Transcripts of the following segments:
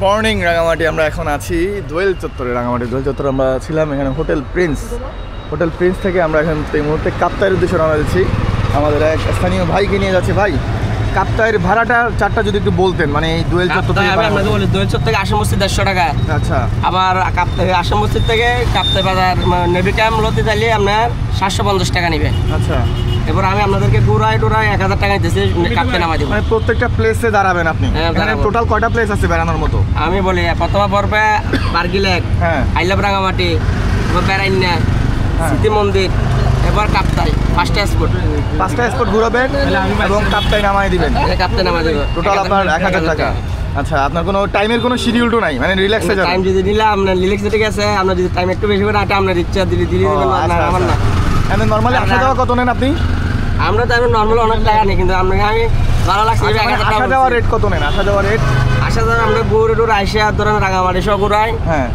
Morning Rangamati. আমরা এখন আছি দোয়েল চত্বরে। রাঙামাটি দোয়েল চত্বরে আমরা ছিলাম। এখানে হোটেল প্রিন্স থেকে আমরা এখন এই মুহূর্তে কাপ্তাইয়ের উদ্দেশ্যে রওনা দিচ্ছি। আমাদের এক স্থানীয় ভাইকে নিয়ে যাচ্ছে। ভাই, কাপ্তাইয়ের ভাড়াটা চারটা যদি একটু বলতেন, মানে এই দোয়েল চত্বর থেকে। দোয়েল চত্বর থেকে আসাম মসজিদ 150 টাকা। আচ্ছা। আবার আসাম মসজিদ থেকে কাপ্তাই বাজার নেভি ক্যাম্প লতে চাইলে আপনার 750 টাকা নেবে। আচ্ছা। এবার আমি আপনাদেরকে ঘুরায় 1000 টাকা দিতেছি, কাপ্তাই নামাই দেবো। মানে প্রত্যেকটা প্লেসে দাঁড়াবেন আপনি? এখানে টোটাল কয়টা প্লেস আছে বেড়ানোর মতো? আমি বলি প্রথম পর্বে বার্গিলেক, আইলাভ রাঙামাটি, বেড়াইন্যা, স্মৃতি মন্দির, এবার কাপ্তাই। 5টা স্পট ঘুরাবেন এবং কাপ্তাই নামাই দিবেন। কাপ্তাই নামাই দেবো। টোটাল আপনার 1000 টাকা। আচ্ছা, আপনার কোনো টাইমের কোনো শিডিউল তো নাই, মানে রিল্যাক্সে যাবেন? টাইম যদি নিলাম আপনার রিল্যাক্সে ঠিক আছে, আপনার যদি টাইম একটু বেশি করে আপনার ইচ্ছা দিলে দিবেন না, আমার না। এমনি নরমালি আসা যাওয়া কত নেন আপনি? আমরা তো আমি নরমাল অনেক টাকা নেই, কিন্তু আপনাকে আমি ভালো লাগছে। আসা যাওয়ার রেট কত নেন? আসা যাওয়ার আমরা ঘুরে টুরে আইসা ধরেন রাঙামাটি সহ ঘুরাই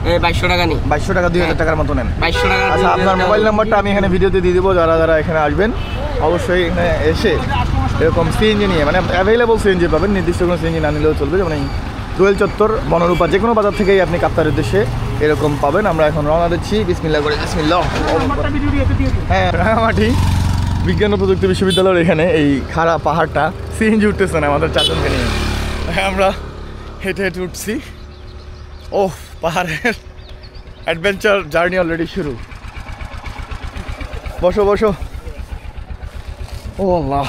2200 টাকা নিই। 2200 টাকা 2000 টাকার মতো নেন? 2200 টাকা। আচ্ছা, আপনার মোবাইল নাম্বারটা আমি এখানে ভিডিওতে দিয়ে দিব। যারা এখানে আসবেন অবশ্যই এখানে এসে এরকম সিএনজি নিয়ে, মানে অ্যাভেলেবল সিএনজি পাবেন, নির্দিষ্ট কোনো সিএনজি না নিলেও চলবে। যেমন এই দোয়েল চত্বর, বনরূপা, যে কোনো বাজার থেকেই আপনি কাপ্তাইয়ের উদ্দেশ্যে এরকম পাবেন। আমরা এখন রওনা দিচ্ছি। বিসমিল্লাহ করে। বিসমিল্লাহ। হ্যাঁ, রাঙামাটি বিজ্ঞান ও প্রযুক্তি বিশ্ববিদ্যালয়ের এখানে এই খাড়া পাহাড়টা সিএনজি উঠতেছে না আমাদের চারজনকে নিয়ে। আমরা হেঁটে উঠছি। ওহ, পাহাড়ের অ্যাডভেঞ্চার জার্নি অলরেডি শুরু। বসো। ও আল্লাহ।